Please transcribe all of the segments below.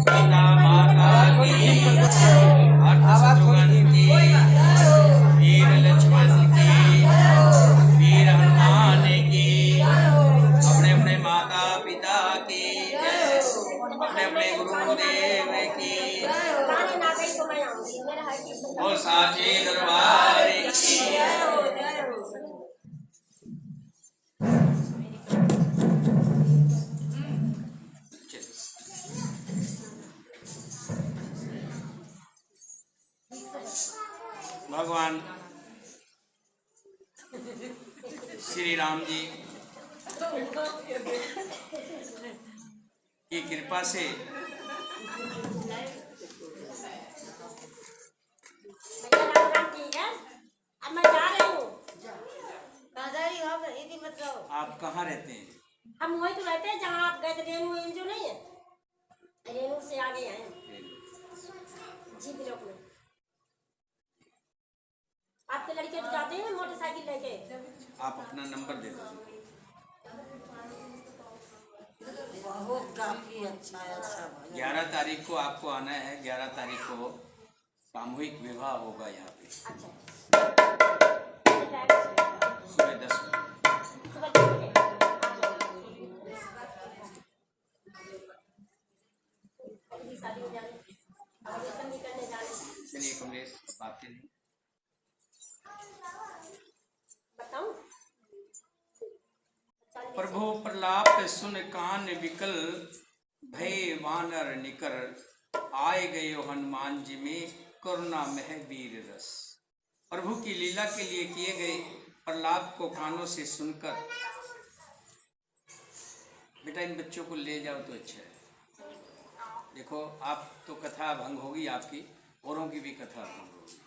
सीता माता की, भक्त शत्रुघ्न की, वीर लक्ष्मण की, वीर हनुमान की, अपने अपने माता पिता की, अपने अपने गुरुदेव की, और साचे दरबार की। भगवान श्री राम जी की कृपा से आप कहाँ रहते हैं? हम वही तो रहते हैं जहाँ आप गए थे, रेणु जो नहीं है, रेणु से आगे हैं जी ब्लॉक में। आपके लड़के तो जाते हैं मोटरसाइकिल लेके। आप अपना नंबर दे दो। बहुत काफी अच्छा है सब। 11 तारीख को आपको आना है। 11 तारीख को सामूहिक विवाह होगा यहाँ पे। अच्छा, सुबह 10 बजे। सुबह 10 बजे शादी हो जाने, आवेदन नहीं करने जाने। चलिए कमलेश, बातें नहीं बताऊं? प्रभु प्रलाप सुन कान विकल, भय वानर निकर, आए गए हनुमान जी में करुणा मह वीर रस। प्रभु की लीला के लिए किए गए प्रलाप को कानों से सुनकर, बेटा इन बच्चों को ले जाओ तो अच्छा है। देखो आप तो कथा भंग होगी आपकी, औरों की भी कथा भंग होगी।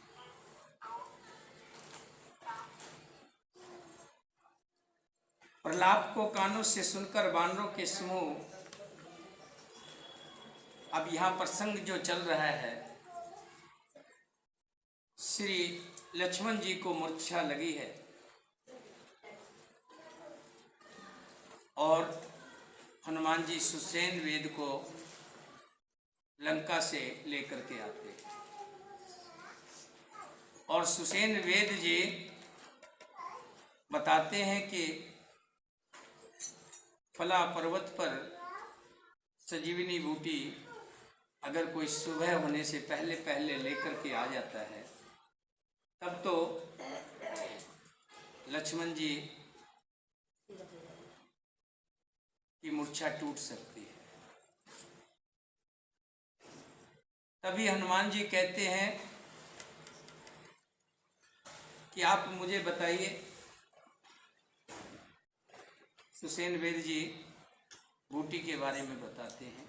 प्रलाप को कानों से सुनकर वानरों के समूह, अब यहाँ प्रसंग जो चल रहा है, श्री लक्ष्मण जी को मूर्छा लगी है और हनुमान जी सुसेन वेद को लंका से लेकर के आते हैं और सुसेन वेद जी बताते हैं कि फला पर्वत पर संजीवनी बूटी अगर कोई सुबह होने से पहले पहले लेकर के आ जाता है, तब तो लक्ष्मण जी की मूर्छा टूट सकती है। तभी हनुमान जी कहते हैं कि आप मुझे बताइए। सुसेन वेद जी बूटी के बारे में बताते हैं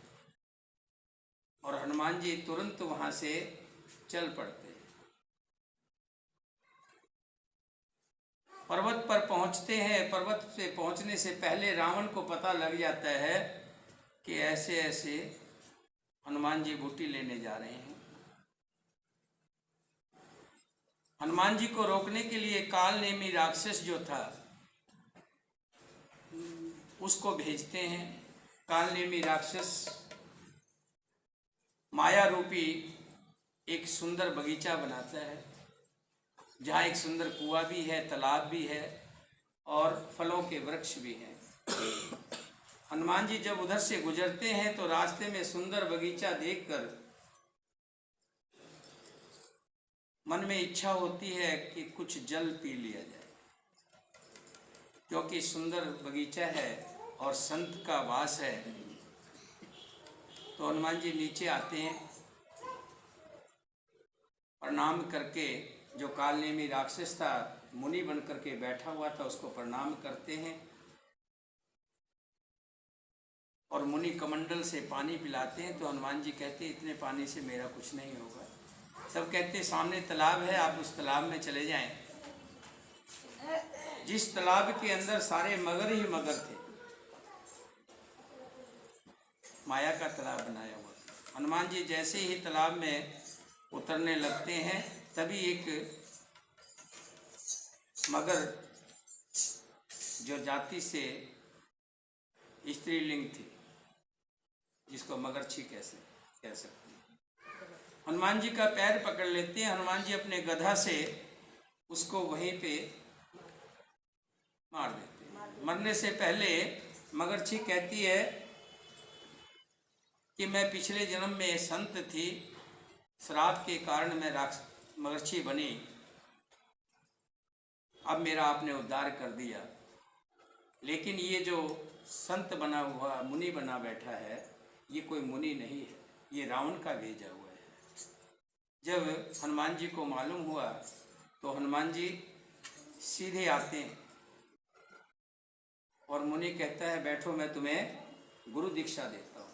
और हनुमान जी तुरंत वहां से चल पड़ते हैं। पर्वत पर पहुंचते हैं। पर्वत से पहुंचने से पहले रावण को पता लग जाता है कि ऐसे ऐसे हनुमान जी बूटी लेने जा रहे हैं। हनुमान जी को रोकने के लिए काल नेमी राक्षस जो था उसको भेजते हैं। काल नेमी राक्षस माया रूपी एक सुंदर बगीचा बनाता है, जहाँ एक सुंदर कुआं भी है, तालाब भी है और फलों के वृक्ष भी हैं। हनुमान जी जब उधर से गुजरते हैं तो रास्ते में सुंदर बगीचा देखकर मन में इच्छा होती है कि कुछ जल पी लिया जाए, क्योंकि सुंदर बगीचा है और संत का वास है। तो हनुमान जी नीचे आते हैं, प्रणाम करके जो कालनेमी राक्षस था, मुनि बन करके बैठा हुआ था, उसको प्रणाम करते हैं और मुनि कमंडल से पानी पिलाते हैं। तो हनुमान जी कहते हैं इतने पानी से मेरा कुछ नहीं होगा। सब कहते हैं सामने तालाब है, आप उस तालाब में चले जाएं। जिस तालाब के अंदर सारे मगर ही मगर थे, माया का तालाब बनाया हुआ था। हनुमान जी जैसे ही तालाब में उतरने लगते हैं, तभी एक मगर जो जाति से स्त्रीलिंग थी, जिसको मगरछी कह सकते, कह सकते हैं। हनुमान जी का पैर पकड़ लेते हैं। हनुमान जी अपने गधा से उसको वहीं पे मार देते हैं। मरने से पहले मगरछी कहती है कि मैं पिछले जन्म में संत थी, श्राप के कारण मैं मगरछी बनी, अब मेरा आपने उद्धार कर दिया। लेकिन ये जो संत बना हुआ मुनि बना बैठा है, ये कोई मुनि नहीं है, ये रावण का भेजा हुआ है। जब हनुमान जी को मालूम हुआ तो हनुमान जी सीधे आते हैं और मुनि कहता है बैठो, मैं तुम्हें गुरु दीक्षा देता हूँ।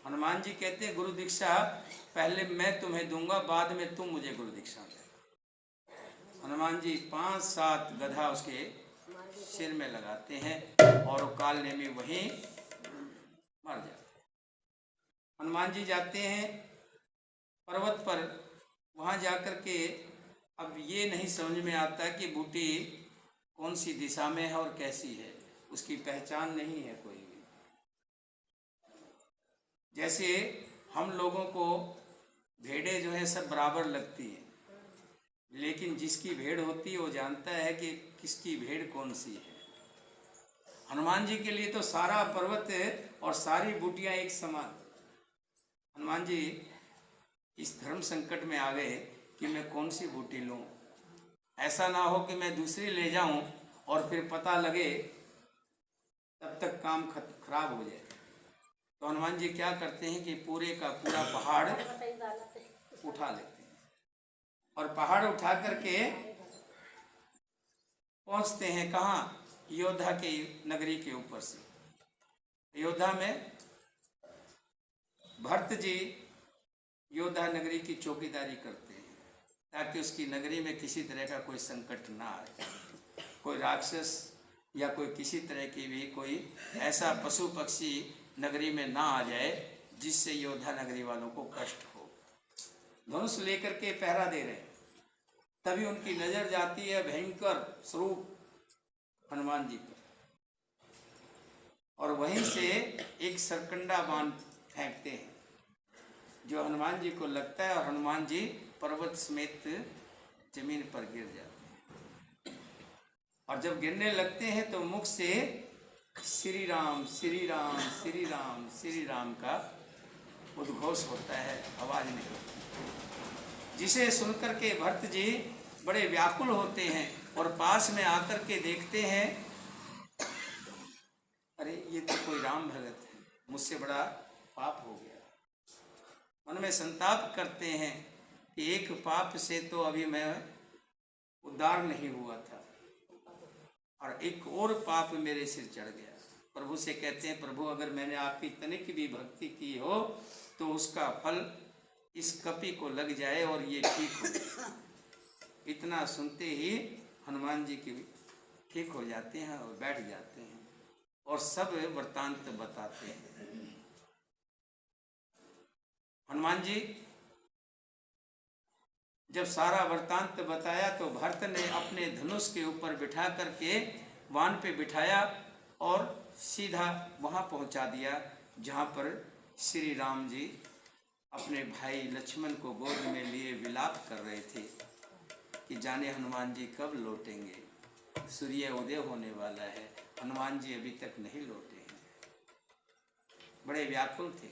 हनुमान जी कहते हैं गुरु दीक्षा पहले मैं तुम्हें दूंगा, बाद में तुम मुझे गुरु दीक्षा दे। हनुमान जी 5-7 गधा उसके सिर में लगाते हैं और काल नेमी वहीं मर जाते हैं। हनुमान जी जाते हैं पर्वत पर, वहाँ जाकर के अब ये नहीं समझ में आता कि बूटी कौन सी दिशा में है और कैसी है, उसकी पहचान नहीं है कोई भी। जैसे हम लोगों को भेड़ें जो है सब बराबर लगती हैं, लेकिन जिसकी भेड़ होती है वो जानता है कि किसकी भेड़ कौन सी है। हनुमान जी के लिए तो सारा पर्वत और सारी बूटियां एक समान। हनुमान जी इस धर्म संकट में आ गए कि मैं कौन सी बूटी लूं, ऐसा ना हो कि मैं दूसरी ले जाऊं और फिर पता लगे तब तक काम खराब हो जाए। तो हनुमान जी क्या करते हैं कि पूरे का पूरा पहाड़ उठा लेते हैं और पहाड़ उठा करके पहुंचते हैं कहाँ, अयोध्या के नगरी के ऊपर से। अयोध्या में भरत जी अयोध्या नगरी की चौकीदारी करते हैं ताकि उसकी नगरी में किसी तरह का कोई संकट ना आए, कोई राक्षस या कोई किसी तरह की भी कोई ऐसा पशु पक्षी नगरी में ना आ जाए जिससे अयोध्या नगरी वालों को कष्ट हो। धनुष लेकर के पहरा दे रहे हैं, तभी उनकी नजर जाती है भयंकर स्वरूप हनुमान जी पर, और वहीं से एक सरकंडा बाण फेंकते हैं जो हनुमान जी को लगता है और हनुमान जी पर्वत समेत जमीन पर गिर जाते हैं। और जब गिरने लगते हैं तो मुख से श्री राम श्री राम श्री राम श्री राम का उद्घोष होता है, आवाज निकलती है, जिसे सुनकर के भरत जी बड़े व्याकुल होते हैं और पास में आकर के देखते हैं, अरे ये तो कोई राम भगत है, मुझसे बड़ा पाप हो गया। मन में संताप करते हैं कि एक पाप से तो अभी मैं उद्धार नहीं हुआ था और एक और पाप मेरे सिर चढ़ गया। प्रभु से कहते हैं प्रभु अगर मैंने आपकी तनिक भी भक्ति की हो तो उसका फल इस कपि को लग जाए और ये ठीक हो जाए। इतना सुनते ही हनुमान जी की ठीक हो जाते हैं और बैठ जाते हैं और सब वृत्तांत बताते हैं। हनुमान जी जब सारा वृत्तांत बताया तो भरत ने अपने धनुष के ऊपर बिठा करके वान पे बिठाया और सीधा वहाँ पहुँचा दिया जहाँ पर श्री राम जी अपने भाई लक्ष्मण को गोद में लिए विलाप कर रहे थे कि जाने हनुमान जी कब लौटेंगे, सूर्य उदय होने वाला है, हनुमान जी अभी तक नहीं लौटे हैं। बड़े व्याकुल थे।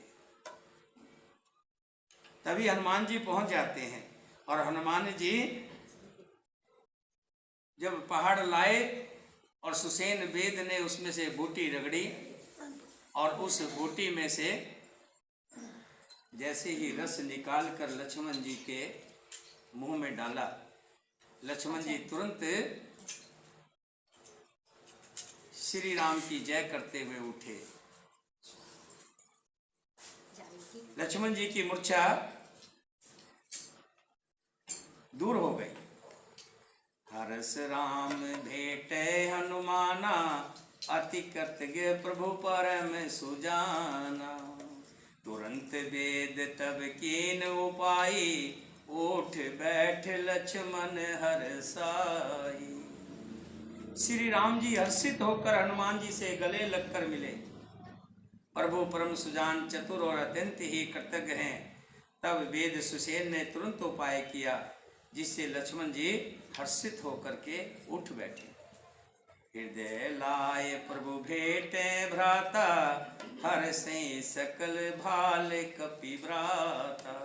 तभी हनुमान जी पहुंच जाते हैं और हनुमान जी जब पहाड़ लाए और सुसेन वेद ने उसमें से बूटी रगड़ी और उस बूटी में से जैसे ही रस निकाल कर लक्ष्मण जी के मुंह में डाला, लक्ष्मण जी तुरंत श्री राम की जय करते हुए उठे। लक्ष्मण जी की मूर्छा दूर हो गई। हरस राम भेटे हनुमाना, अति कृतज्ञ प्रभु परम सुजाना। तुरंत वेद तब कीन उपाई, उठ बैठ लक्ष्मण हरसाई। श्री राम जी हर्षित होकर हनुमान जी से गले लगकर मिले प्रभु परम सुजान चतुर और अत्यंत ही कृतज्ञ हैं। तब वेद सुसेन ने तुरंत उपाय किया, जिससे लक्ष्मण जी हर्षित होकर के उठ बैठे। हृदय लाए प्रभु भेटे भ्राता, हर से सकल भाल कपि भ्राता।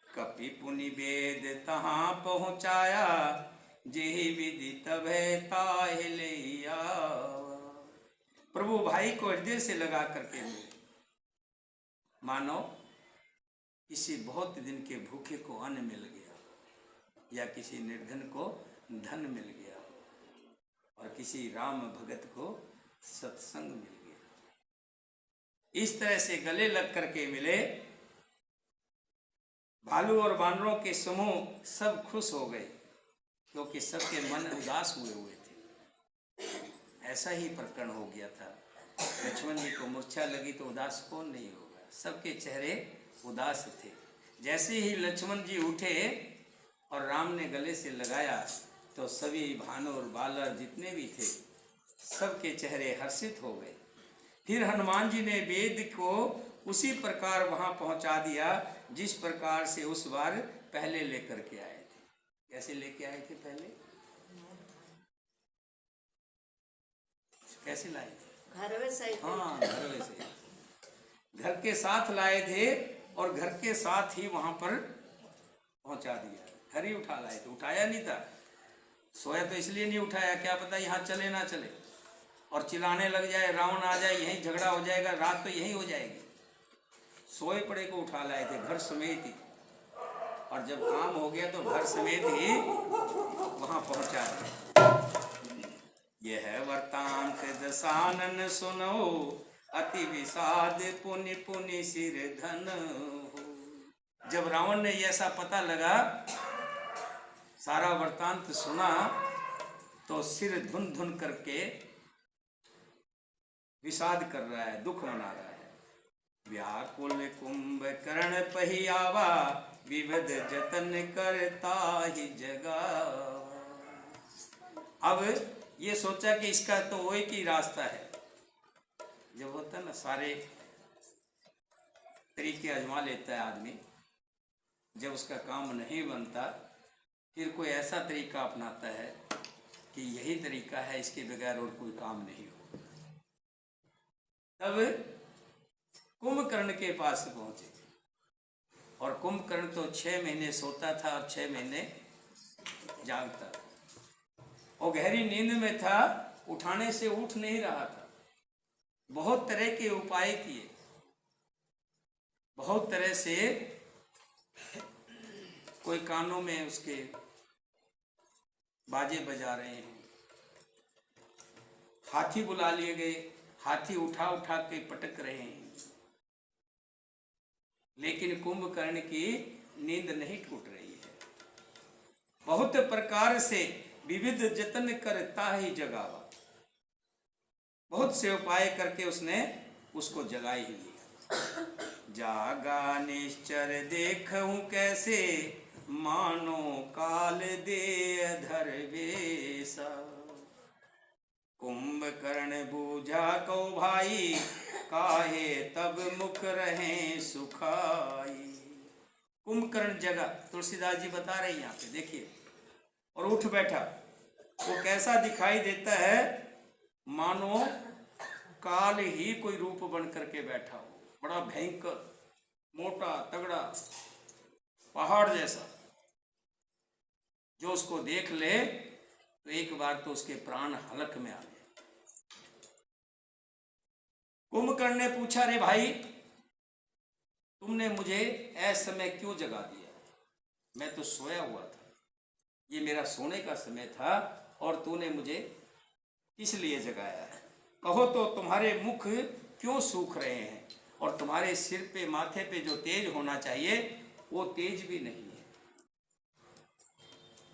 कपि पुनि वेद तहाँ पहुँचाया, जेहि विधि तभे ताहि लैया। प्रभु भाई को हृदय से लगा करके मिले, मानो किसी बहुत दिन के भूखे को अन्न मिल गया, या किसी निर्धन को धन मिल गया, और किसी राम भगत को सत्संग मिल गया। इस तरह से गले लग करके मिले। भालू और बानरों के समूह सब खुश हो गए, क्योंकि सबके मन उदास हुए थे। ऐसा ही प्रकरण हो गया था। लक्ष्मण जी को मूर्छा लगी तो उदास कौन नहीं होगा, सबके चेहरे उदास थे। जैसे ही लक्ष्मण जी उठे और राम ने गले से लगाया, तो सभी भानुर बालर जितने भी थे, सबके चेहरे हर्षित हो गए। फिर हनुमान जी ने वेद को उसी प्रकार वहां पहुंचा दिया, जिस प्रकार से उस बार पहले लेकर के आए थे। कैसे लेके आए थे पहले, कैसे लाए थे? घर में सही। हाँ, घर में से, घर के साथ लाए थे, और घर के साथ ही वहां पर पहुंचा दिया। घर ही उठा लाए थे, उठाया नहीं था। सोया तो इसलिए नहीं उठाया, क्या पता यहाँ चले ना चले, और चिल्लाने लग जाए, रावण आ जाए, यहीं झगड़ा हो जाएगा, रात तो यहीं हो जाएगी। सोए पड़े को उठा लाए थे, घर समेत ही। और जब काम हो गया तो घर समेत ही वहां पहुंचा दिया। यह वृत्तांत दशानन सुनो, अति विषाद पुनि पुनि सिर धन हो। जब रावण ने ऐसा पता लगा, सारा वृत्तांत सुना, तो सिर धुन धुन करके विषाद कर रहा है, दुख मना रहा है। व्याकुल कुंभकर्ण पहियावा, विविध जतन करता ही जगावा। अब ये सोचा कि इसका तो एक ही रास्ता है। जब होता है ना, सारे तरीके आजमा लेता है आदमी, जब उसका काम नहीं बनता, फिर कोई ऐसा तरीका अपनाता है कि यही तरीका है, इसके बगैर और कोई काम नहीं हो। तब कुंभकर्ण के पास पहुंचे थे, और कुंभकर्ण तो 6 महीने सोता था और 6 महीने जागता था। और गहरी नींद में था, उठाने से उठ नहीं रहा था। बहुत तरह के उपाय किए, बहुत तरह से, कोई कानों में उसके बाजे बजा रहे हैं, हाथी बुला लिए गए, हाथी उठा उठा के पटक रहे हैं, लेकिन कुंभकर्ण की नींद नहीं टूट रही है। बहुत प्रकार से विविध जतन करता ही जगावा, बहुत से उपाय करके उसने उसको जगा ही लिया। जागा निश्चर देखूं कैसे, मानो काल दे अधर वेसा। कुंभकर्ण बूझा को भाई, काहे तब मुख रहे सुखाई। कुंभकर्ण जगा, तुलसीदास जी बता रहे हैं यहाँ पे, देखिए, और उठ बैठा। वो कैसा दिखाई देता है, मानो काल ही कोई रूप बन करके बैठा हो, बड़ा भयंकर, मोटा तगड़ा, पहाड़ जैसा। जो उसको देख ले तो एक बार तो उसके प्राण हलक में आ गए। कुंभकर्ण ने पूछा, रे भाई, तुमने मुझे ऐसे समय क्यों जगा दिया? मैं तो सोया हुआ था, ये मेरा सोने का समय था, और तूने मुझे किस लिए जगाया है? कहो तो तुम्हारे मुख क्यों सूख रहे हैं, और तुम्हारे सिर पे, माथे पे जो तेज होना चाहिए, वो तेज भी नहीं है।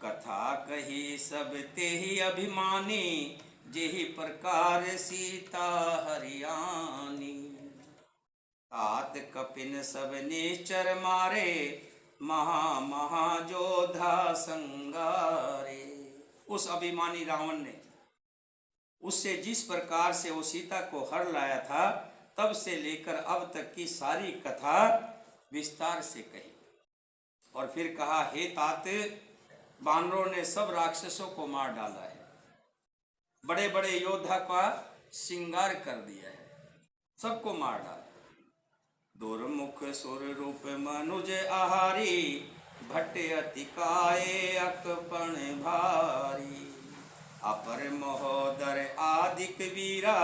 कथा कही सब ते ही अभिमानी, जेहि प्रकार सीता हरियाणी। तात कपिन सब निश्चर मारे, महा महाजोधा संगारे। उस अभिमानी रावण ने उससे जिस प्रकार से वो सीता को हर लाया था, तब से लेकर अब तक की सारी कथा विस्तार से कही। और फिर कहा, हे तात, वानरों ने सब राक्षसों को मार डाला है, बड़े बड़े योद्धा का श्रृंगार कर दिया है, सबको मार डाला। दुर्मुख सुर रूप मनुज आहारी, भट्ट अति काये अकपण भारी। अपर महोदर आदिक वीरा,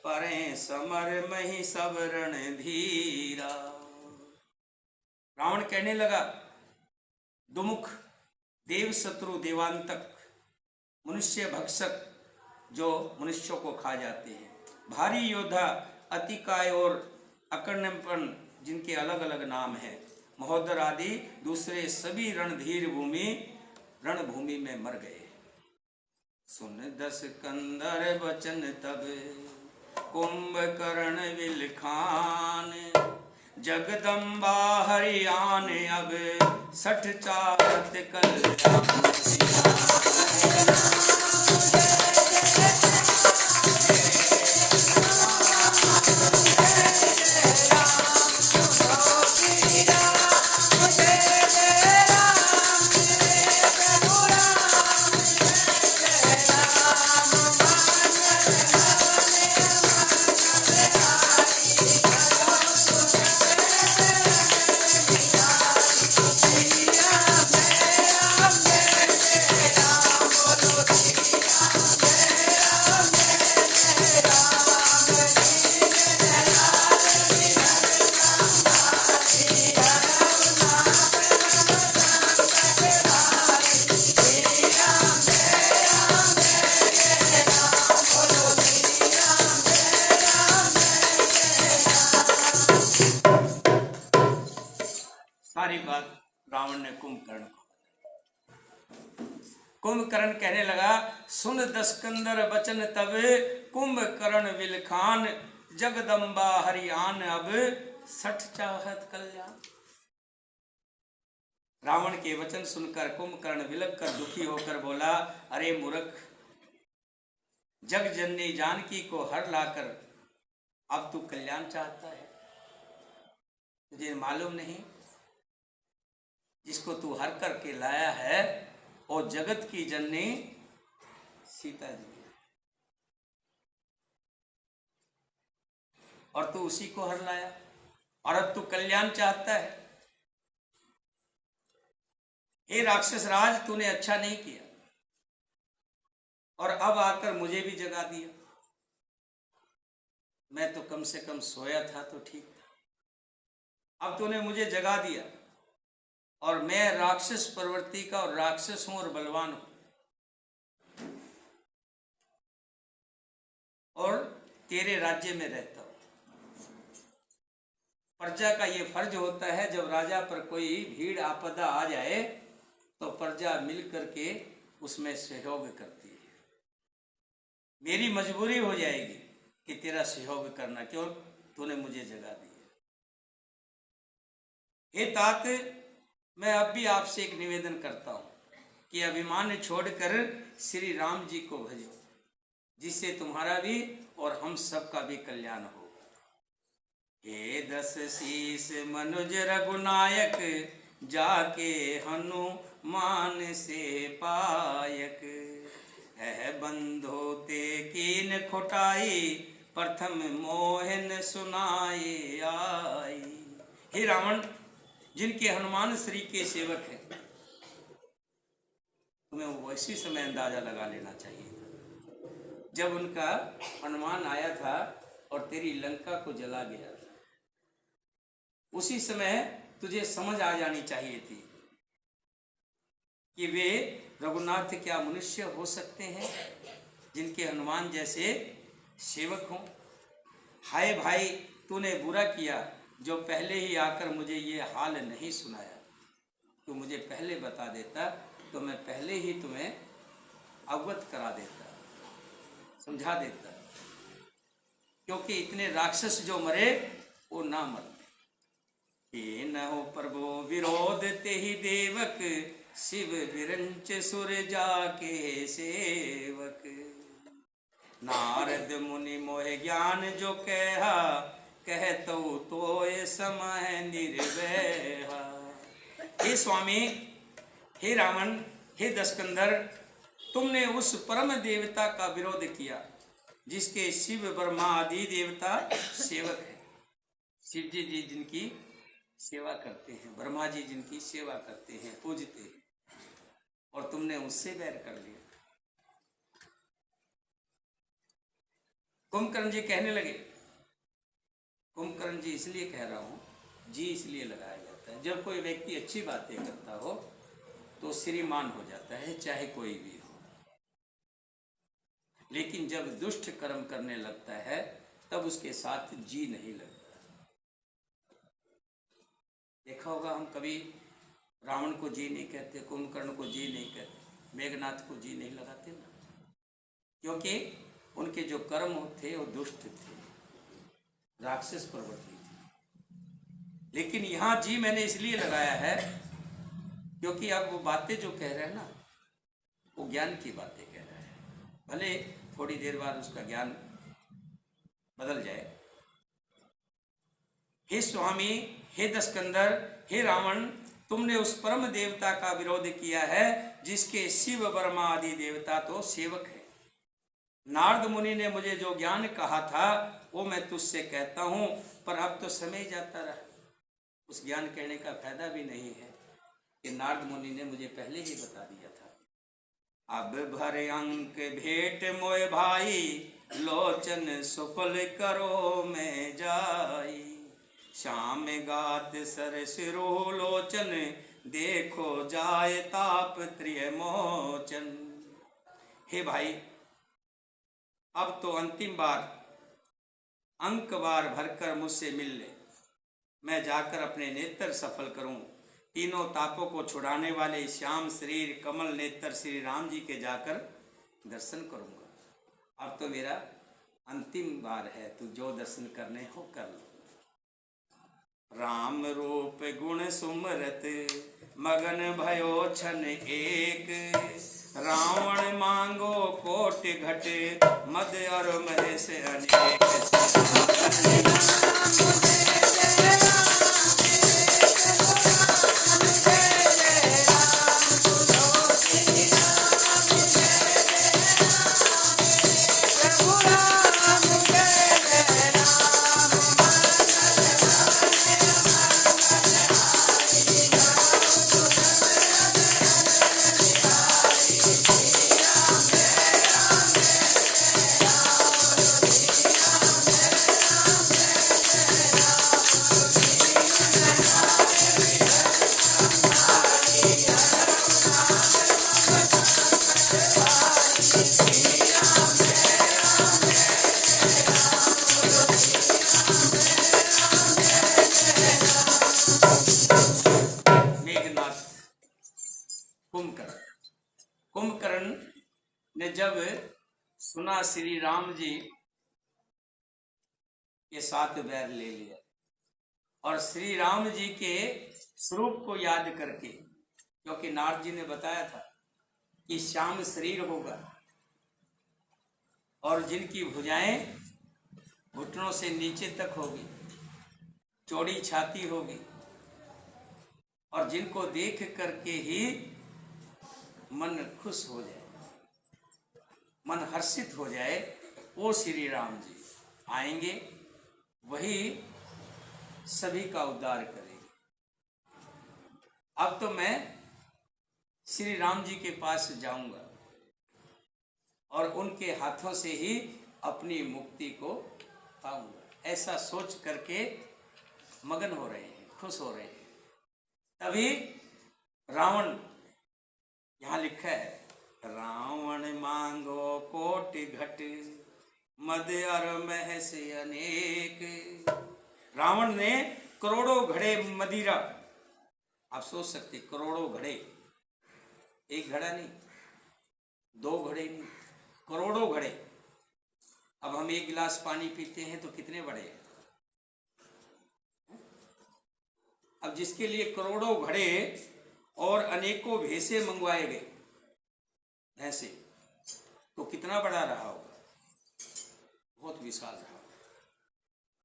परे समर मही सब रण धीरा। रावण कहने लगा, दुमुख, देव शत्रु, देवांतक, मनुष्य भक्षक जो मनुष्यों को खा जाते हैं, भारी योद्धा, अतिकाय और अकर्णपन जिनके अलग अलग नाम हैं, महोदर आदि दूसरे सभी रणधीर रणभूमि में मर गए। सुन दस कंदर बचन तब, कुंभकर्ण विलखान, जगदम्बा हरियाण अब, सठ चाहत कल्याण। सारी बात रावण ने कुंभकर्ण को। कुंभकर्ण कहने लगा, सुन दस्कंदर बचन तब, कुंभकर्ण विलखान, जगदम्बा हरियाण अब, सठ चाहत कल्याण। रावण के वचन सुनकर कुंभकर्ण विलक कर दुखी होकर बोला, अरे मूर्ख, जग जननी जानकी को हर लाकर अब तू कल्याण चाहता है? तुझे मालूम नहीं, जिसको तू हर करके लाया है और जगत की जननी सीता जी है, और तू उसी को हर लाया और अब तू कल्याण चाहता है। हे राक्षस राज, तूने अच्छा नहीं किया और अब आकर मुझे भी जगा दिया। मैं तो कम से कम सोया था तो ठीक था, अब तूने मुझे जगा दिया और मैं राक्षस प्रवृत्ति का और राक्षस हूं और बलवान हूं और तेरे राज्य में रहता हूं। प्रजा का ये फर्ज होता है, जब राजा पर कोई भीड़ आपदा आ जाए तो प्रजा मिल करके उसमें सहयोग करती है। मेरी मजबूरी हो जाएगी कि तेरा सहयोग करना, क्यों? तूने मुझे जगा दिया। हे तात, मैं अब भी आपसे एक निवेदन करता हूं कि अभिमान छोड़कर श्री राम जी को भजो, जिससे तुम्हारा भी और हम सब का भी कल्याण होगा। हे दस शीस मनुज रघुनायक, जाके हनुमान से पायक। है बंधो ते कीन खोटाई, प्रथम मोहन सुनाए आई। हे रावण, जिनके हनुमान श्री के सेवक हैं, तुम्हें वैसी समय अंदाजा लगा लेना चाहिए था जब उनका हनुमान आया था और तेरी लंका को जला गया था। उसी समय तुझे समझ आ जानी चाहिए थी कि वे रघुनाथ क्या मनुष्य हो सकते हैं जिनके हनुमान जैसे सेवक हों। हाय भाई, तूने बुरा किया जो पहले ही आकर मुझे ये हाल नहीं सुनाया। तू मुझे पहले बता देता तो मैं पहले ही तुम्हें अवगत करा देता, समझा देता, क्योंकि इतने राक्षस जो मरे वो ना मरते। न हो प्रभु विरोध ते ही देवक, शिव विरंच सुर जाके सेवक। नारद मुनि मोह ज्ञान जो कहा, कहतो तो ये समय निर्वय। हे स्वामी, हे रावण, हे दशकंधर, तुमने उस परम देवता का विरोध किया जिसके शिव ब्रह्मा आदि देवता सेवक हैं। शिव जी जिनकी सेवा करते हैं, ब्रह्मा जी जिनकी सेवा करते हैं, पूजते हैं, और तुमने उससे बैर कर लिया। कुंभकर्ण जी कहने लगे, कुंभकर्ण जी इसलिए कह रहा हूं, जी इसलिए लगाया जाता है, जब कोई व्यक्ति अच्छी बातें करता हो तो श्रीमान हो जाता है, चाहे कोई भी हो। लेकिन जब दुष्ट कर्म करने लगता है तब उसके साथ जी नहीं लगता। देखा होगा, हम कभी रावण को जी नहीं कहते, कुंभकर्ण को जी नहीं कहते, मेघनाथ को जी नहीं लगाते ना, क्योंकि उनके जो कर्म थे वो दुष्ट थे, राक्षस प्रवृत्ति थी। लेकिन यहाँ जी मैंने इसलिए लगाया है क्योंकि अब वो बातें जो कह रहे हैं ना, वो ज्ञान की बातें कह रहे हैं। भले थोड़ी देर बाद उसका ज्ञान बदल जाए। हे स्वामी, हे दशकंधर, हे रावण, तुमने उस परम देवता का विरोध किया है जिसके शिव ब्रह्मा आदि देवता तो सेवक है। नारद मुनि ने मुझे जो ज्ञान कहा था वो मैं तुझसे कहता हूँ, पर अब तो समय जाता रहा, उस ज्ञान कहने का फायदा भी नहीं है कि नारद मुनि ने मुझे पहले ही बता दिया था। अब भर अंक भेंट मोय भाई, लोचन सुफल करो मैं जाई, श्याम गात सरस रो लोचन, देखो जाय ताप त्रिय मोचन। हे भाई, अब तो अंतिम बार अंक बार भरकर मुझसे मिल ले, मैं जाकर अपने नेत्र सफल करूं, तीनों तापों को छुड़ाने वाले श्याम शरीर कमल नेत्र श्री राम जी के जाकर दर्शन करूंगा। अब तो मेरा अंतिम बार है, तू जो दर्शन करने हो कर लो। राम रूप गुण सुमरत मगन भयो छन एक, रावण मांगो कोटि घट मद और महेश अनेक। कुंभकर्ण ने जब सुना श्री राम जी के साथ बैर ले लिया और श्री राम जी के स्वरूप को याद करके, क्योंकि नारद जी ने बताया था कि श्याम शरीर होगा और जिनकी भुजाएं घुटनों से नीचे तक होगी, चौड़ी छाती होगी, और जिनको देख करके ही मन खुश हो जाए, मन हर्षित हो जाए, वो श्री राम जी आएंगे, वही सभी का उद्धार करेंगे। अब तो मैं श्री राम जी के पास जाऊंगा और उनके हाथों से ही अपनी मुक्ति को पाऊंगा, ऐसा सोच करके मगन हो रहे हैं, खुश हो रहे हैं। तभी रावण, यहाँ लिखा है, रावण मांगो कोटि घट मद और महस अनेक। रावण ने करोड़ों घड़े मदिरा, आप सोच सकते करोड़ों घड़े, एक घड़ा नहीं, दो घड़े नहीं, करोड़ों घड़े। अब हम एक गिलास पानी पीते हैं तो कितने बड़े हैं, अब जिसके लिए करोड़ों घड़े और अनेकों भैंसे मंगवाए गए, भैंसे, तो कितना बड़ा रहा होगा, बहुत विशाल रहा होगा।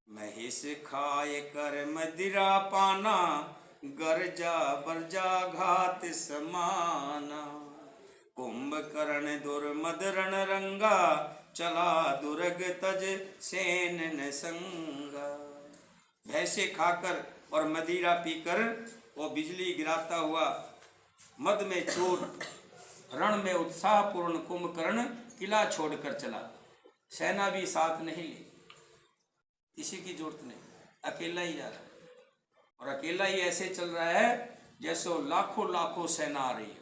महेश खाए कर मदिरा पाना, गर्जा बरजा घात समाना। कुंभकर्ण दुर्मद रण रंगा, चला दुर्ग तज सेन न संगा। भैंसे खाकर और मदिरा पीकर वो बिजली गिराता हुआ मद में चोर रण में उत्साहपूर्ण कुंभकर्ण किला छोड़कर चला। सेना भी साथ नहीं ली, किसी की जरूरत नहीं, अकेला ही जा रहा है। और अकेला ही ऐसे चल रहा है जैसे वो लाखों लाखों सेना आ रही है,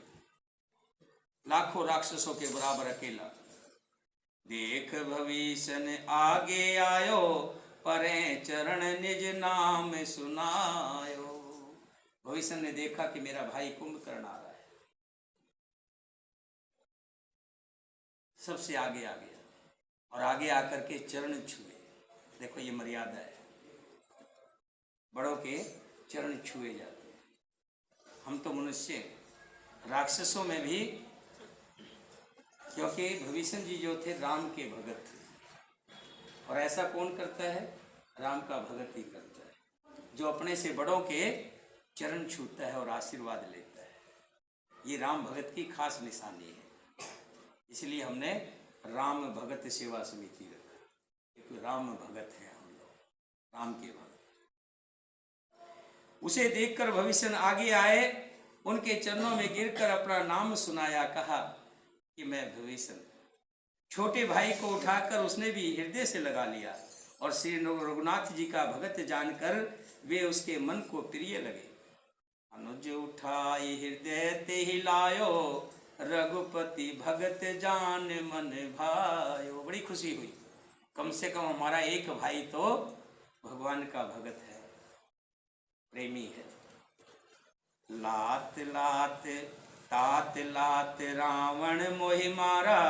लाखों राक्षसों के बराबर अकेला। देख भविष्य आगे आयो, परे चरण निज नाम सुनायो। भविष्य ने देखा कि मेरा भाई कुंभकर्ण आ रहा है, सबसे आगे आ गया और आगे आकर के चरण छुए। देखो ये मर्यादा है, बड़ों के चरण छुए जाते हैं। हम तो मनुष्य, राक्षसों में भी, क्योंकि भविष्य जी जो थे राम के भगत थे, और ऐसा कौन करता है? राम का भगत ही करता है, जो अपने से बड़ों के चरण छूता है और आशीर्वाद लेता है। ये राम भगत की खास निशानी है, इसलिए हमने राम भगत सेवा समिति रखा, क्योंकि राम भगत है हम लोग, राम के भगत। उसे देखकर भविष्य आगे आए, उनके चरणों में गिरकर अपना नाम सुनाया, कहा कि मैं भविष्य। छोटे भाई को उठाकर उसने भी हृदय से लगा लिया और श्री रघुनाथ जी का भगत जानकर वे उसके मन को प्रिय लगे। अनुज उठाई हृदय ते ही लायो, रघुपति भगत जान मन भायो। बड़ी खुशी हुई, कम से कम हमारा एक भाई तो भगवान का भगत है, प्रेमी है। लात लात तात लात रावण मोहि मारा,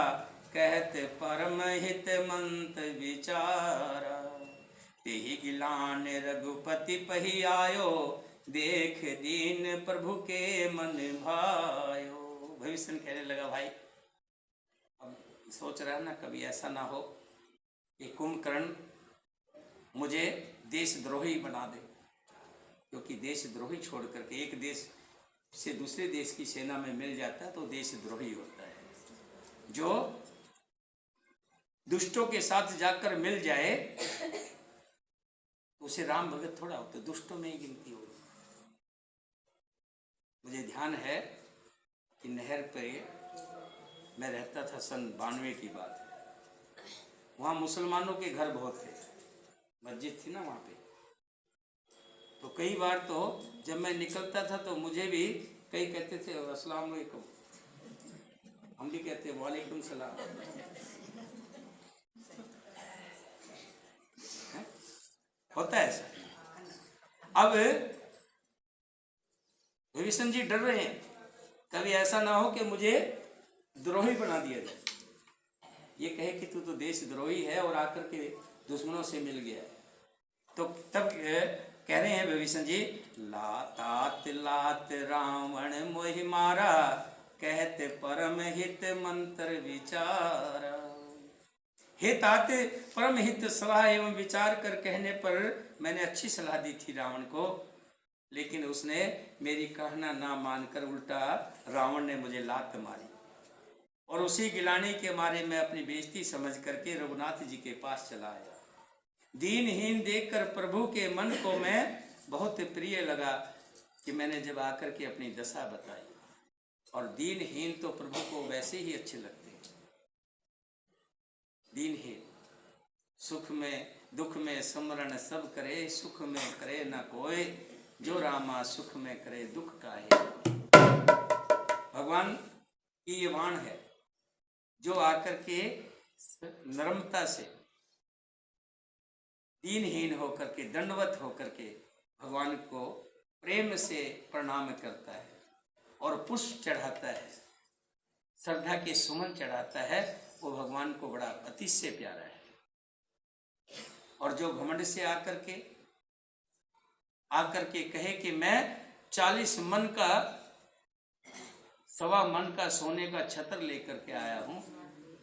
कहत परम हित मंत विचारा। तेहि गिलान रघुपति पही आयो, देख दीन प्रभु के मन भायो। भविष्य कहने लगा, भाई अब सोच रहा है ना, कभी ऐसा ना हो कि कुंभकर्ण मुझे देशद्रोही बना दे, क्योंकि देशद्रोही छोड़ करके एक देश से दूसरे देश की सेना में मिल जाता है तो देशद्रोही होता है। जो दुष्टों के साथ जाकर मिल जाए तो उसे राम भगत थोड़ा होता, दुष्टों में ही गिनती होगी। मुझे ध्यान है कि नहर पर मैं रहता था, सन 92 की बात है। वहाँ मुसलमानों के घर बहुत थे, मस्जिद थी ना वहाँ पे। तो कई बार तो जब मैं निकलता था तो मुझे भी कई कहते थे अस्सलाम वालेकुम, हम भी कहते वालेकुम सलाम। होता है ऐसा। अब विभीषण जी डर रहे हैं, कभी ऐसा ना हो कि मुझे द्रोही बना दिया जाए, ये कहे कि तू तो देशद्रोही है और आकर के दुश्मनों से मिल गया। तो तब कह रहे हैं विभीषण जी, लातात लात रावण मोहि मारा, कहते परम हित मंत्र विचारा। हे तात, परम हित सलाह एवं विचार कर कहने पर मैंने अच्छी सलाह दी थी रावण को, लेकिन उसने मेरी कहना ना मानकर उल्टा रावण ने मुझे लात मारी, और उसी गिलाने के मारे मैं अपनी बेइज्जती समझ करके रघुनाथ जी के पास चला आया। दीनहीन देखकर प्रभु के मन को मैं बहुत प्रिय लगा कि मैंने जब आकर के अपनी दशा बताई, और दीनहीन तो प्रभु को वैसे ही अच्छे लगते हैं। दीनहीन सुख में दुख में समरण सब करे, सुख में करे न कोई, जो रामा सुख में करे दुख काहे। भगवान की ये वाण है, जो आकर के नम्रता से दीनहीन होकर के दंडवत होकर के भगवान को प्रेम से प्रणाम करता है और पुष्प चढ़ाता है, श्रद्धा के सुमन चढ़ाता है, वो भगवान को बड़ा अतिशय प्यारा है। और जो घमंड से आकर के कहे कि मैं 40 मन का 1.25 मन का सोने का छत्र लेकर के आया हूँ,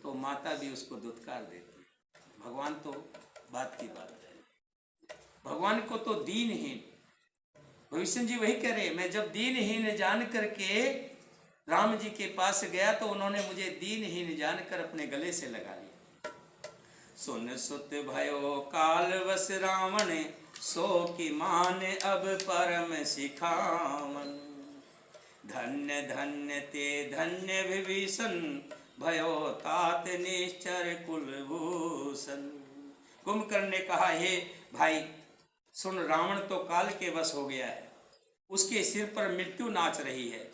तो माता भी उसको दुत्कार देती है। भगवान तो बात की बात है, भगवान को तो दीनहीन, भविष्य जी वही कह रहे, मैं जब दीनहीन जान करके राम जी के पास गया तो उन्होंने मुझे दीनहीन जानकर अपने गले से लगा लिया। सुन सुत भयो काल वस रावण, सो की मान अब परम सिखावन। धन्य धन्य ते धन्य विभीषण, भयो तात निश्चर कुलभूषण। कुंभकर्ण ने कहा, हे भाई सुन, रावण तो काल के वश हो गया है, उसके सिर पर मृत्यु नाच रही है,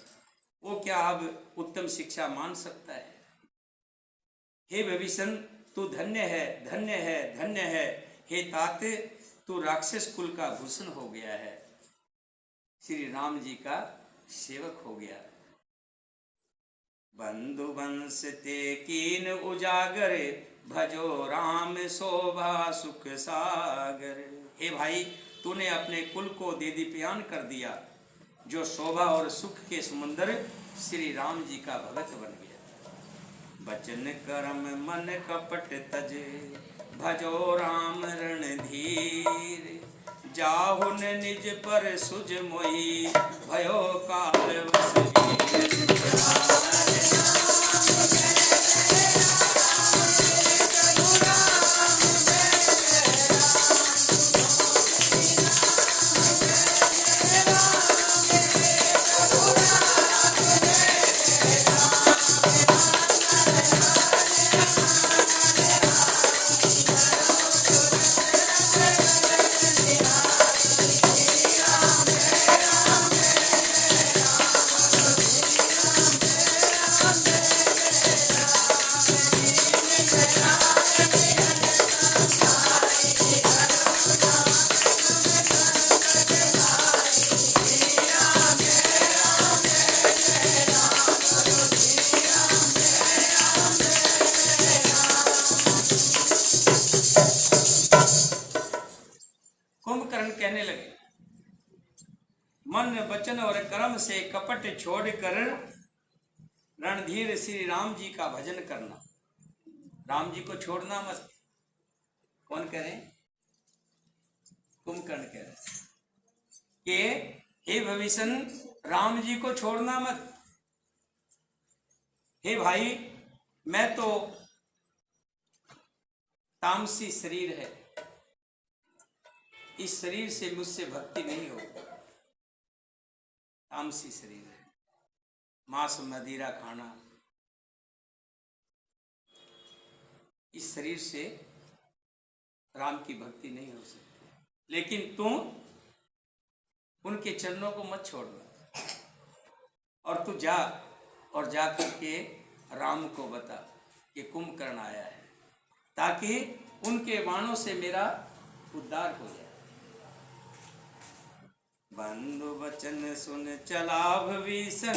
वो क्या अब उत्तम शिक्षा मान सकता है? हे विभीषण तू धन्य है, धन्य है, धन्य है। हे तात तू राक्षस कुल का भूषण हो गया है, श्री राम जी का सेवक हो गया। बंधु वंश ते कीन उजागर, भजो राम शोभा सुख सागर। हे भाई तूने अपने कुल को दीदीप्यान कर दिया, जो शोभा और सुख के समुंदर श्री राम जी का भगत बन गया। बचन कर्म मन कपट तज, भजो राम रणधीर। जाहुन निज पर सुज मोही, भयो काल वश वीर। कुंभकर्ण कहने लगे, मन वचन और कर्म से कपट छोड़कर रणधीर श्री राम जी का भजन करना, राम जी को छोड़ना मत। कौन कह रहे? कुंभकर्ण कह रहे कि हे भविष्य राम जी को छोड़ना मत। हे भाई मैं तो तामसी शरीर है, इस शरीर से मुझसे भक्ति नहीं हो। तामसी शरीर है, मांस मदिरा खाना, इस शरीर से राम की भक्ति नहीं हो सकती। लेकिन तुम उनके चरणों को मत छोड़ना, और तू जा और जा करके राम को बता कि कुंभकर्ण आया है, ताकि उनके बाणों से मेरा उद्धार हो जाए। बंधु वचन सुन चला भविष्य,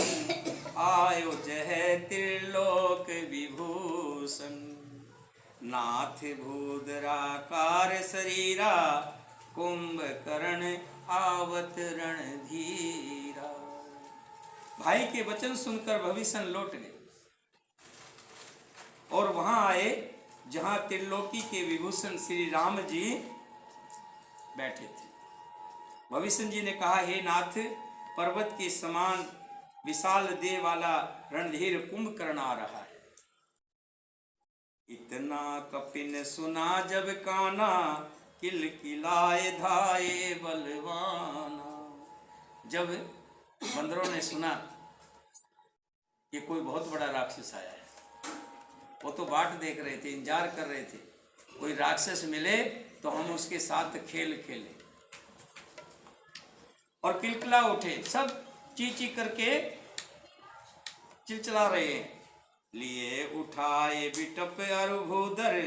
आयो जह त्रिलोक विभूषण। नाथ भूधराकार शरीरा, कुंभकर्ण आवत रणधीरा। भाई के वचन सुनकर भविष्य लौट गए और वहां आए जहां त्रिलोकी के विभूषण श्री राम जी बैठे थे। भविष्य जी ने कहा, हे नाथ, पर्वत के समान विशाल देह वाला रणधीर कुंभकर्ण आ रहा है। इतना कपिन सुना जब काना, किलकिलाए धाये बलवाना। जब बंदरों ने सुना कि कोई बहुत बड़ा राक्षस आया है, वो तो बाट देख रहे थे, इंतजार कर रहे थे कोई राक्षस मिले तो हम उसके साथ खेल खेलें, और किलकिला उठे, सब चींची करके चिलचिला रहे हैं। लिए उठाए बिटप अरुभूधर,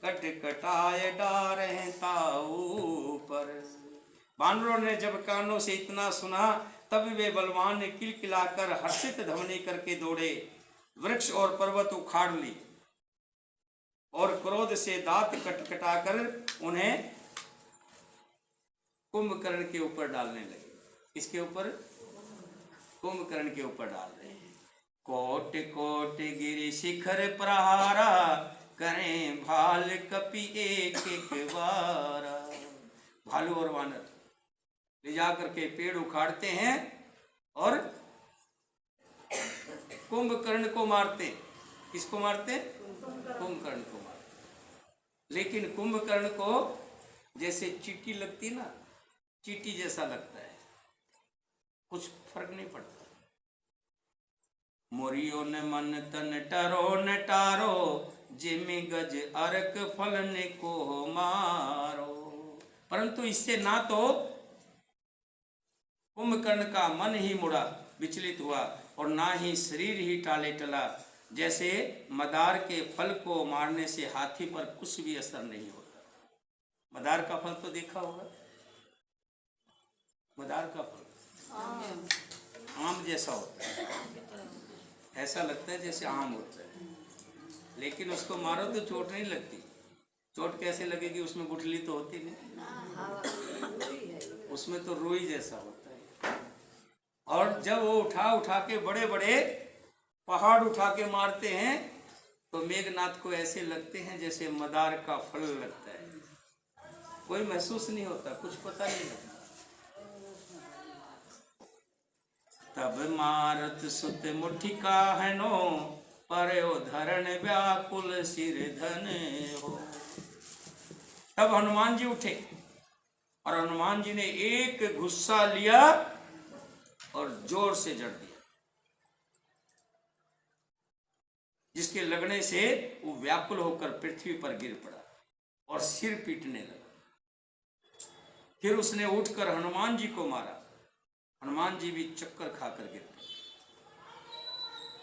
कटकटाए डार हैं ताऊ पर। बानरों ने जब कानों से इतना सुना, तब वे बलवान ने किलकिलाकर हर्षित ध्वनि करके दौड़े, वृक्ष और पर्वत उखाड़ ली और क्रोध से दांत कटकटाकर उन्हें कुंभकर्ण के ऊपर डालने लगे। इसके ऊपर? कुंभकर्ण के ऊपर डाल रहे हैं। कोट कोट गिरि शिखर प्रहारा, करें भाल कपि एक एक बारा। भालू और वानर ले जा करके पेड़ उखाड़ते हैं और कुंभकर्ण को मारते। किसको मारते? कुंभकर्ण को मारते। लेकिन कुंभकर्ण को जैसे चींटी लगती ना, चींटी जैसा लगता है, कुछ फर्क नहीं पड़ता। मोरियो न मन तन टरो न टारो, जिमि गज अर्क फलन को मारो। परंतु इससे ना तो कुंभकर्ण का मन ही मुड़ा, विचलित हुआ, और ना ही शरीर ही टाले टला। जैसे मदार के फल को मारने से हाथी पर कुछ भी असर नहीं होता। मदार का फल तो देखा होगा, मदार का फल आम जैसा होता है, ऐसा लगता है जैसे आम होता है, लेकिन उसको मारो तो चोट नहीं लगती। चोट कैसे लगेगी? उसमें गुठली तो होती नहीं, उसमें तो रुई जैसा होता है। और जब वो उठा के बड़े बड़े पहाड़ उठा के मारते हैं तो मेघनाथ को ऐसे लगते हैं जैसे मदार का फल लगता है। कोई महसूस नहीं होता, कुछ पता नहीं लगता। तब मारत सुत मुठिका हनो, पर्यो धरण व्याकुल सिर धन हो। तब हनुमान जी उठे और हनुमान जी ने एक गुस्सा लिया और जोर से जड़ दिया, जिसके लगने से वो व्याकुल होकर पृथ्वी पर गिर पड़ा और सिर पीटने लगा। फिर उसने उठकर हनुमान जी को मारा। हनुमान जी भी चक्कर खाकर गिर पड़े।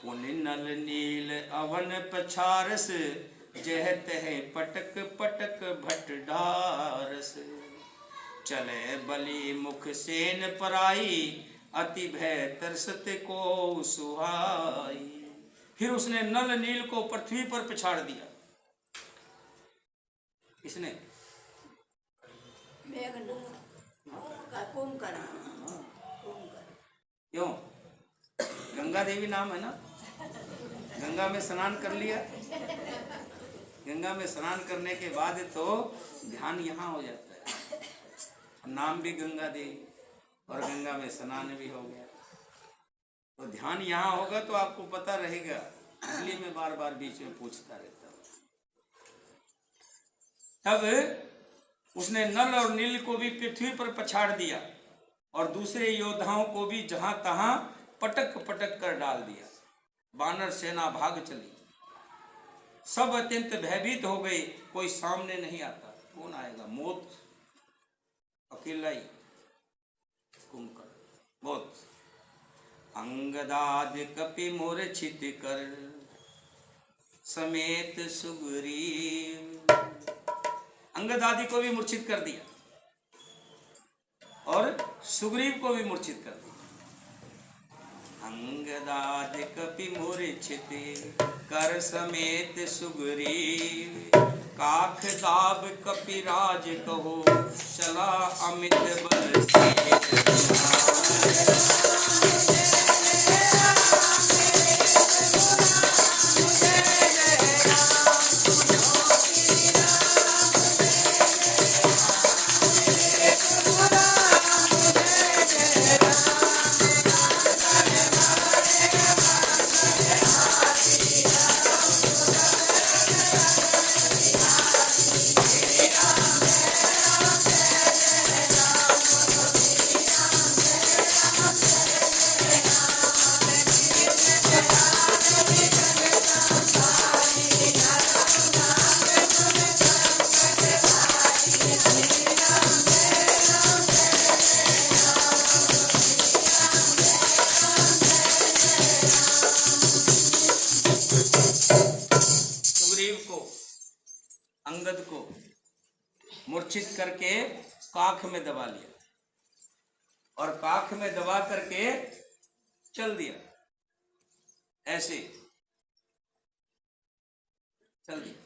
पुनि नल नील अवन पछारस, जह तह पटक पटक भट ढारस। चले बलि मुख सेन पराई, अति भय तरसत को सुहाई। फिर उसने नल नील को पृथ्वी पर पिछाड़ दिया। किसने? क्यों? गंगा देवी नाम है ना, गंगा में स्नान कर लिया। गंगा में स्नान करने के बाद तो ध्यान यहाँ हो जाता है, नाम भी गंगा देवी और गंगा में स्नान भी हो गया, तो ध्यान यहाँ होगा तो आपको पता रहेगा। इसलिए मैं बार बार बीच में पूछता रहता हूँ। तब उसने नल और नील को भी पृथ्वी पर पछाड़ दिया और दूसरे योद्धाओं को भी जहां तहां पटक पटक कर डाल दिया। वानर सेना भाग चली, सब अत्यंत भयभीत हो गए। कोई सामने नहीं आता, कौन आएगा? मौत अकेला ही, कुंभकर्ण मौत। अंगदाद कपि मूर्छित कर, समेत सुग्रीव। अंगदादि को भी मूर्छित कर दिया और सुग्रीव को भी मूर्छित कर दिया। अंगदाद कपि मूर्छित कर, समेत सुग्रीव। काख दाब कपिराज कहो, चला अमित बल से। अंगद को मूर्छित करके काख में दबा लिया और काख में दबा करके चल दिया, ऐसे चल दिया।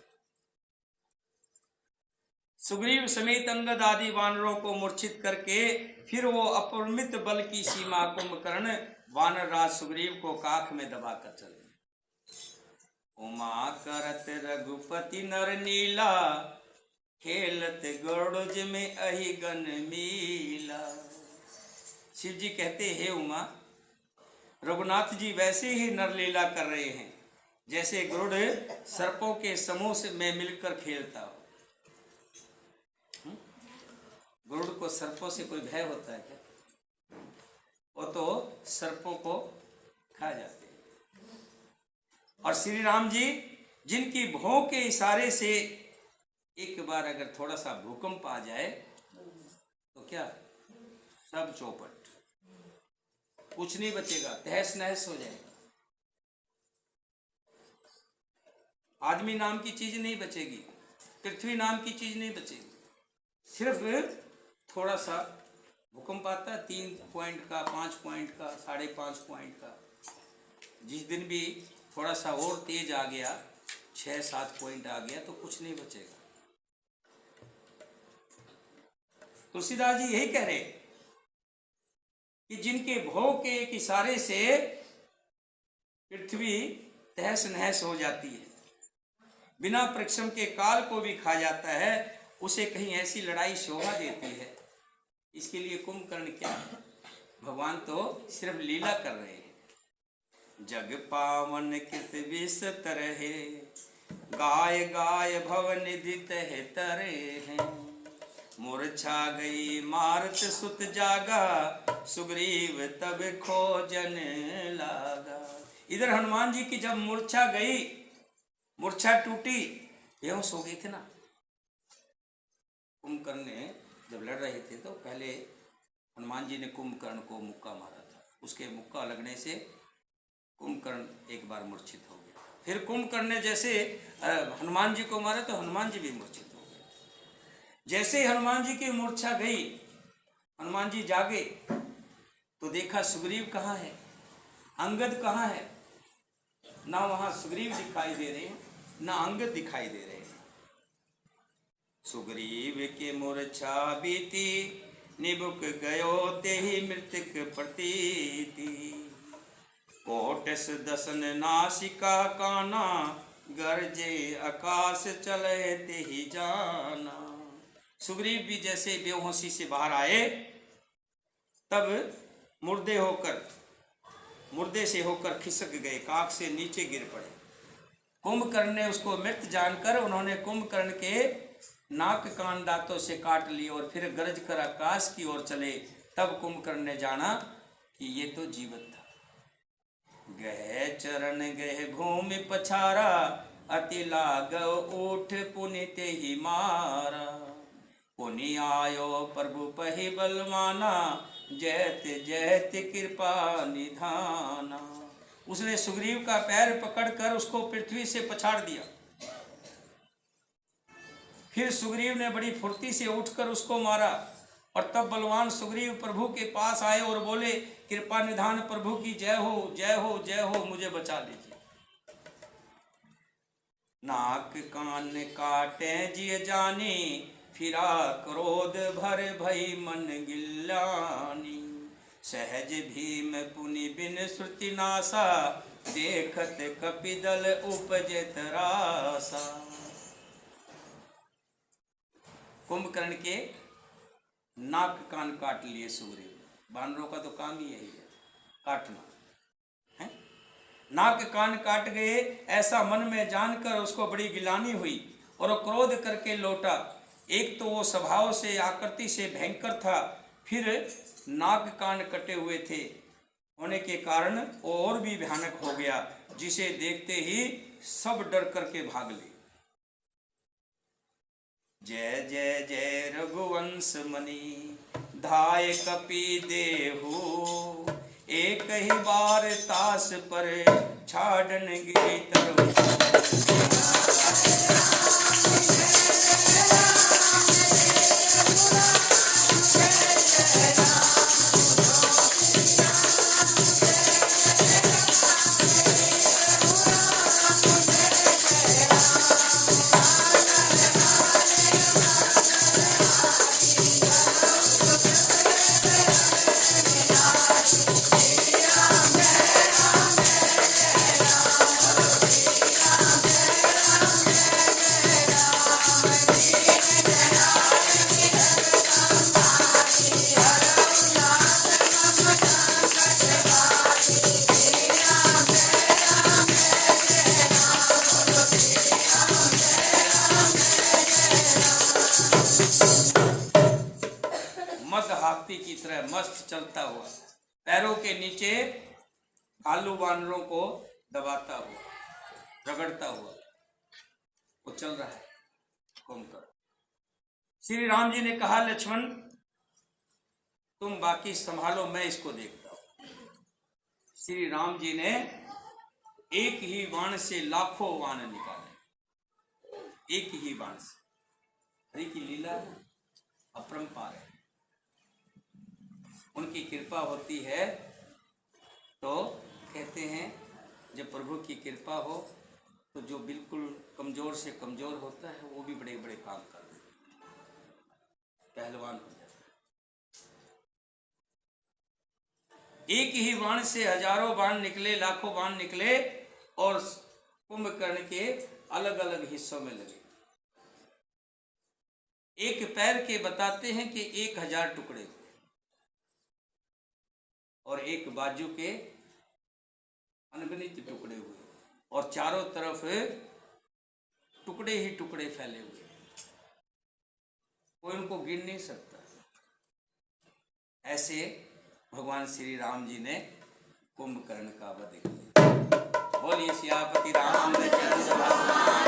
सुग्रीव समेत अंगद आदि वानरों को मूर्छित करके फिर वो अपरिमित बल की सीमा कुंभकर्ण वानर राज सुग्रीव को काख में दबाकर चले। उमा करत रघुपति नर नीला, खेलत गरुड़ में अहि गन मीला। शिव जी कहते, हे उमा, रघुनाथ जी वैसे ही नरलीला कर रहे हैं जैसे गरुड़ सर्पों के समूह से में मिलकर खेलता हो। गरुड़ को सर्पों से कोई भय होता है क्या? वो तो सर्पों को खा जाते हैं। और श्री राम जी जिनकी भौं के इशारे से एक बार अगर थोड़ा सा भूकंप आ जाए तो क्या सब चौपट, कुछ नहीं बचेगा, तहस नहस हो जाएगा। आदमी नाम की चीज नहीं बचेगी, पृथ्वी नाम की चीज नहीं बचेगी। सिर्फ थोड़ा सा भूकंप आता है, 3 पॉइंट का, 5 पॉइंट का, 5.5 पॉइंट का। जिस दिन भी थोड़ा सा और तेज आ गया, 6-7 पॉइंट आ गया, तो कुछ नहीं बचेगा। तुलसीदास जी यही कह रहे कि जिनके भों के एक इशारे से पृथ्वी तहस नहस हो जाती है, बिना परिश्रम के काल को भी खा जाता है, उसे कहीं ऐसी लड़ाई शोभा देती है। इसके लिए कुंभकर्ण क्या है? भगवान तो सिर्फ लीला कर रहे हैं। जग पावन कृत विष तरहे, गाय गाय भव निधि तह तरे हैं। मूर्छा गई मारुत सुत जागा, सुग्रीव तब खोजन लागा। इधर हनुमान जी की जब मूर्छा गई, मूर्छा टूटी, बेहोश हो गए थे ना। कुंभकर्ण ने जब लड़ रहे थे तो पहले हनुमान जी ने कुंभकर्ण को मुक्का मारा था। उसके मुक्का लगने से कुंभकर्ण एक बार मूर्छित हो गया। फिर कुंभकर्ण ने जैसे हनुमान जी को मारा तो हनुमान जी भी मूर्छित हो गए। जैसे ही हनुमान जी की मूर्छा गई, हनुमान जी जागे तो देखा सुग्रीव कहाँ है, अंगद कहाँ है। ना वहां सुग्रीव दिखाई दे रहे हैं, ना अंगद दिखाई दे रहे हैं। सुग्रीव के मूर्छा बीती, निबुक गयो तेहि मृतक प्रतीति। कोटस दसन नासिका काना, गरजे आकाश चले तेहि जाना। सुग्रीव भी जैसे बेहोशी से बाहर आए, तब मुर्दे से होकर खिसक गए, काख से नीचे गिर पड़े। कुंभकर्ण ने उसको मृत जानकर उन्होंने कुंभकर्ण के नाक कान दांतों से काट लिए और फिर गरज कर आकाश की ओर चले। तब कुंभकर्ण ने जाना कि ये तो जीवित था। गए चरण गए भूमि पछारा, अति लागव उठ पुनित ही मारा। पुनि आयो प्रभु पहि बलवाना, जैत जैत कृपा निधाना। उसने सुग्रीव का पैर पकड़कर उसको पृथ्वी से पछाड़ दिया। फिर सुग्रीव ने बड़ी फुर्ती से उठकर उसको मारा। और तब बलवान सुग्रीव प्रभु के पास आए और बोले, कृपा निधान प्रभु की जय हो, जय हो, जय हो, मुझे बचा लीजिए। नाक कान काटे जिय जानी, फिरा क्रोध भर भई मन गिलानी। सहज भीम पुनि बिन श्रुति नासा, देखत कपिदल उपजत रासा। कुंभकर्ण के नाक कान काट लिए सुग्रीव। बानरों का तो काम ही यही है, काटना है। नाक कान काट गए, ऐसा मन में जानकर उसको बड़ी गिलानी हुई और वो क्रोध करके लौटा। एक तो वो स्वभाव से आकृति से भयंकर था, फिर नाक कान कटे हुए थे होने के कारण वो और भी भयानक हो गया, जिसे देखते ही सब डर करके भाग ले। जय जय जय रघुवंश मणि, धाय कपि देहु। एक ही बार तास पर छाड़न गिरी तरु। मस्त चलता हुआ, पैरों के नीचे आलू वानरों को दबाता हुआ, रगड़ता हुआ वो चल रहा है कुंभकर्ण। श्री राम जी ने कहा लक्ष्मण तुम बाकी संभालो, मैं इसको देखता हूं। श्री राम जी ने एक ही बाण से लाखों बाण निकाले, एक ही बाण से। हरि की लीला अपरंपार है, उनकी कृपा होती है तो कहते हैं जब प्रभु की कृपा हो तो जो बिल्कुल कमजोर से कमजोर होता है वो भी बड़े बड़े काम कर देता है, पहलवान हो जाता है। एक ही बाण से हजारों बाण निकले, लाखों बाण निकले और कुंभकर्ण के अलग अलग हिस्सों में लगे। एक पैर के बताते हैं कि 1000 टुकड़े हुए और एक बाजू के अनगिनत टुकड़े हुए और चारों तरफ टुकड़े ही टुकड़े फैले हुए, कोई उनको गिन नहीं सकता। ऐसे भगवान श्री राम जी ने कुंभकर्ण का वध किया। बोलिए सियापति रामचंद्र भगवान